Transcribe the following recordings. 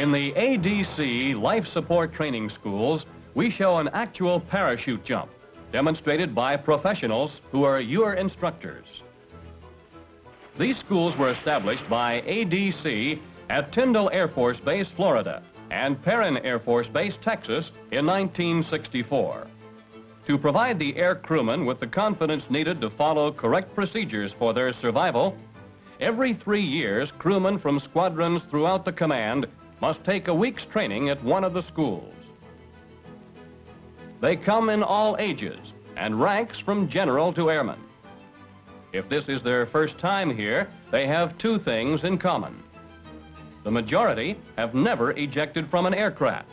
In the ADC Life Support Training Schools, we show an actual parachute jump, demonstrated by professionals who are your instructors. These schools were established by ADC at Tyndall Air Force Base, Florida, and Perrin Air Force Base, Texas, in 1964. To provide the air crewmen with the confidence needed to follow correct procedures for their survival, every 3 years, crewmen from squadrons throughout the command must take a week's training at one of the schools. They come in all ages and ranks from general to airman. If this is their first time here, they have two things in common. The majority have never ejected from an aircraft,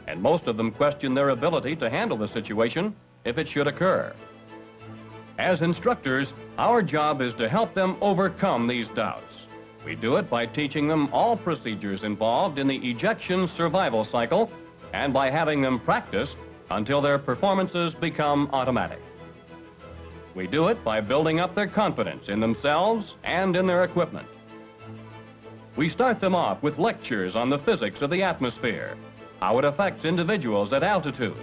and most of them question their ability to handle the situation if it should occur. As instructors, our job is to help them overcome these doubts. We do it by teaching them all procedures involved in the ejection survival cycle and by having them practice until their performances become automatic. We do it by building up their confidence in themselves and in their equipment. We start them off with lectures on the physics of the atmosphere, how it affects individuals at altitude,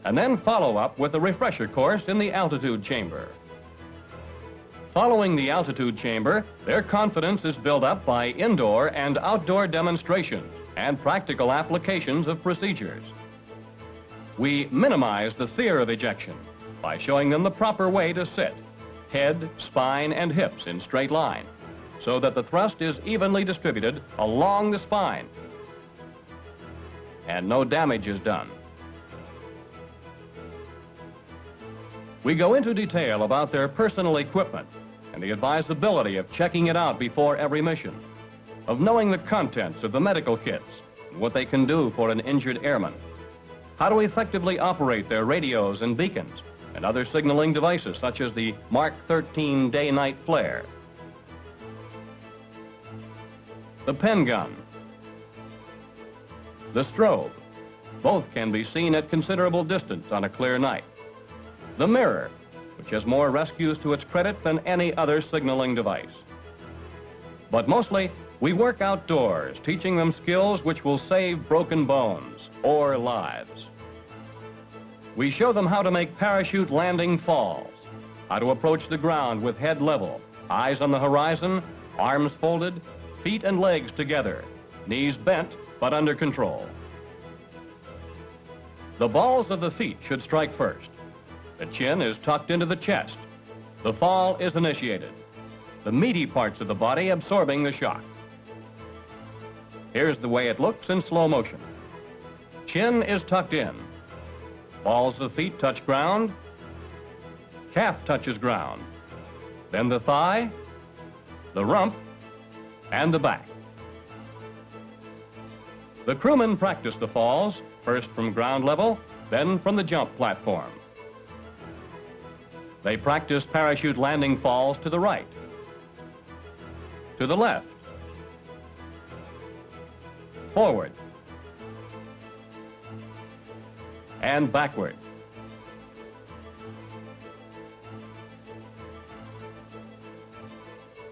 and then follow up with a refresher course in the altitude chamber. Following the altitude chamber, their confidence is built up by indoor and outdoor demonstrations and practical applications of procedures. We minimize the fear of ejection by showing them the proper way to sit, head, spine, and hips in straight line, so that the thrust is evenly distributed along the spine and no damage is done. We go into detail about their personal equipment and the advisability of checking it out before every mission, of knowing the contents of the medical kits and what they can do for an injured airman, how to effectively operate their radios and beacons and other signaling devices such as the Mark 13 day-night flare, the pen gun, the strobe. Both can be seen at considerable distance on a clear night. The mirror, which has more rescues to its credit than any other signaling device. But mostly, we work outdoors, teaching them skills which will save broken bones or lives. We show them how to make parachute landing falls, how to approach the ground with head level, eyes on the horizon, arms folded, feet and legs together, knees bent but under control. The balls of the feet should strike first. The chin is tucked into the chest. The fall is initiated, the meaty parts of the body absorbing the shock. Here's the way it looks in slow motion. Chin is tucked in. Balls of feet touch ground. Calf touches ground. Then the thigh, the rump, and the back. The crewmen practice the falls, first from ground level, then from the jump platform. They practice parachute landing falls to the right, to the left, forward, and backward.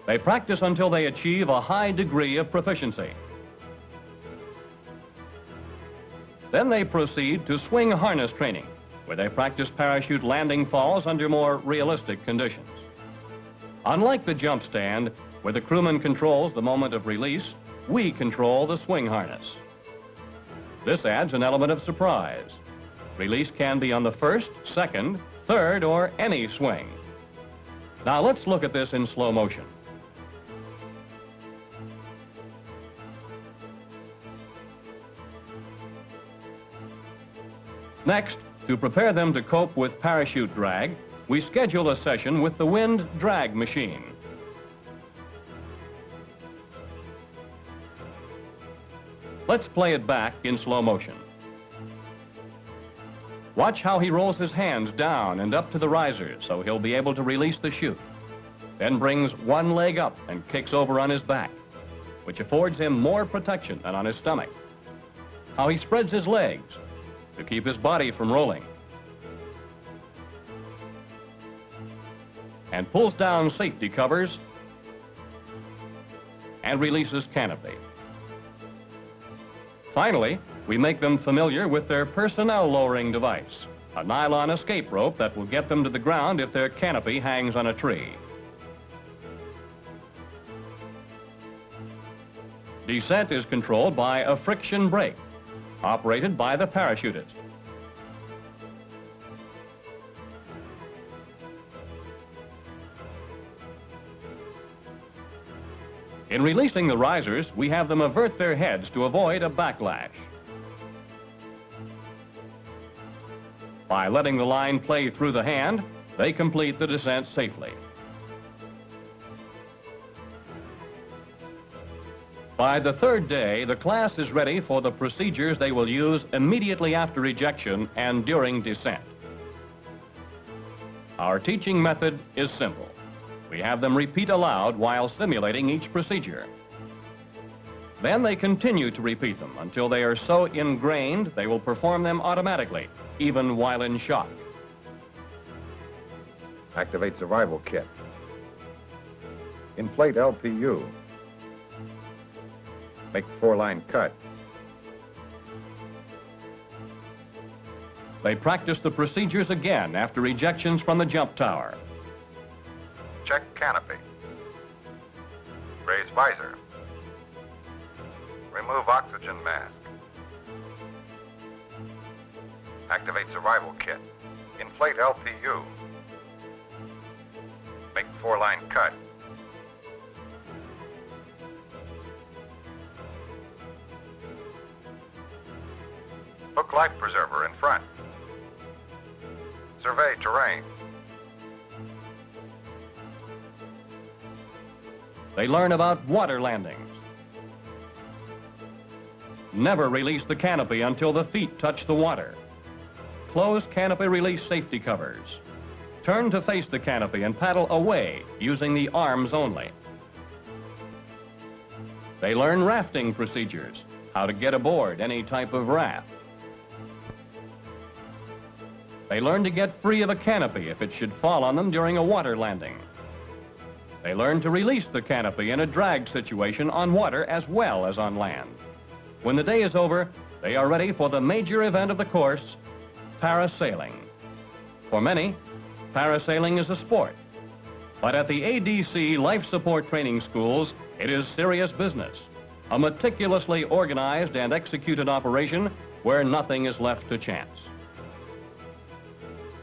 They practice until they achieve a high degree of proficiency. Then they proceed to swing harness training, where they practice parachute landing falls under more realistic conditions. Unlike the jump stand, where the crewman controls the moment of release, we control the swing harness. This adds an element of surprise. Release can be on the first, second, third, or any swing. Now let's look at this in slow motion. Next, to prepare them to cope with parachute drag, we schedule a session with the wind drag machine. Let's play it back in slow motion. Watch how he rolls his hands down and up to the risers so he'll be able to release the chute. Then brings one leg up and kicks over on his back, which affords him more protection than on his stomach. How he spreads his legs to keep his body from rolling, and pulls down safety covers and releases canopy. Finally, we make them familiar with their personnel lowering device, a nylon escape rope that will get them to the ground if their canopy hangs on a tree. Descent is controlled by a friction brake, operated by the parachutist. In releasing the risers, we have them avert their heads to avoid a backlash. By letting the line play through the hand, they complete the descent safely. By the third day, the class is ready for the procedures they will use immediately after ejection and during descent. Our teaching method is simple. We have them repeat aloud while simulating each procedure. Then they continue to repeat them until they are so ingrained they will perform them automatically, even while in shock. Activate survival kit. Inflate LPU. Make 4-line cut. They practice the procedures again after ejections from the jump tower. Check canopy. Raise visor. Remove oxygen mask. Activate survival kit. Inflate LPU. Make 4-line cut. Hook life preserver in front. Survey terrain. They learn about water landings. Never release the canopy until the feet touch the water. Close canopy release safety covers. Turn to face the canopy and paddle away using the arms only. They learn rafting procedures, how to get aboard any type of raft. They learn to get free of a canopy if it should fall on them during a water landing. They learn to release the canopy in a drag situation on water as well as on land. When the day is over, they are ready for the major event of the course, parasailing. For many, parasailing is a sport. But at the ADC Life Support Training Schools, it is serious business. A meticulously organized and executed operation where nothing is left to chance.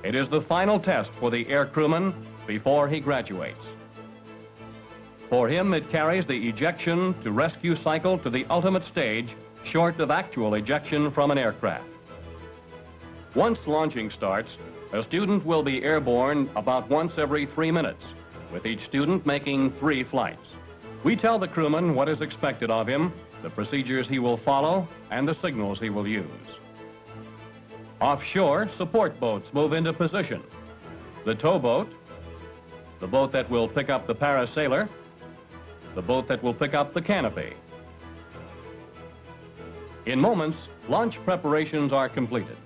It is the final test for the air crewman before he graduates. For him, it carries the ejection to rescue cycle to the ultimate stage, short of actual ejection from an aircraft. Once launching starts, a student will be airborne about once every 3 minutes, with each student making 3 flights. We tell the crewman what is expected of him, the procedures he will follow, and the signals he will use. Offshore, support boats move into position. The towboat, the boat that will pick up the parasailer, the boat that will pick up the canopy. In moments, launch preparations are completed.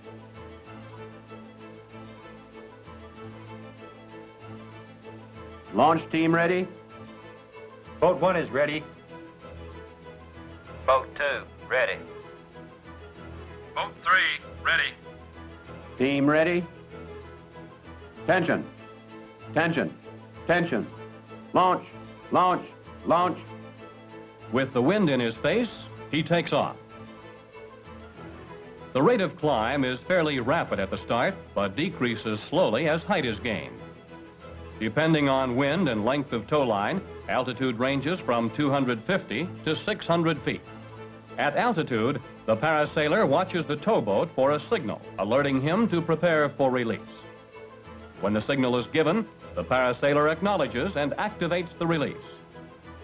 Launch team ready? Boat 1 is ready. Boat 2, ready. Boat 3, ready. Team ready? Tension. Tension. Tension. Launch. Launch. Launch. With the wind in his face, he takes off. The rate of climb is fairly rapid at the start, but decreases slowly as height is gained. Depending on wind and length of tow line, altitude ranges from 250 to 600 feet. At altitude, the parasailer watches the towboat for a signal, alerting him to prepare for release. When the signal is given, the parasailer acknowledges and activates the release.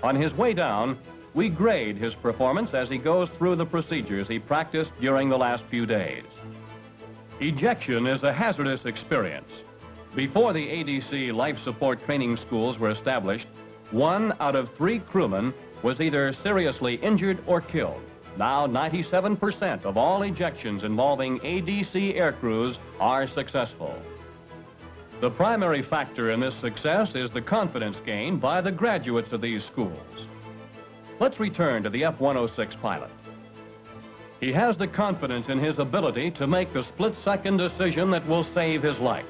On his way down, we grade his performance as he goes through the procedures he practiced during the last few days. Ejection is a hazardous experience. Before the ADC Life Support Training Schools were established, 1 out of 3 crewmen was either seriously injured or killed. Now 97% of all ejections involving ADC air crews are successful. The primary factor in this success is the confidence gained by the graduates of these schools. Let's return to the F-106 pilot. He has the confidence in his ability to make the split-second decision that will save his life.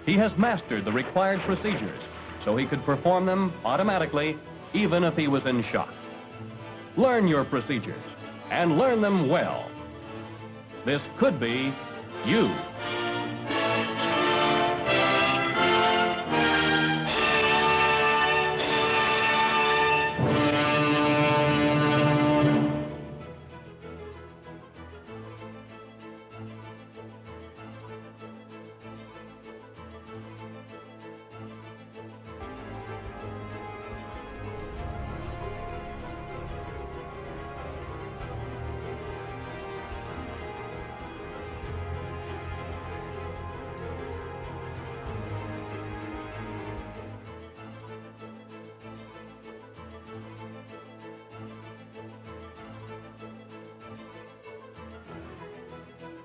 He has mastered the required procedures so he could perform them automatically even if he was in shock. Learn your procedures and learn them well. This could be you.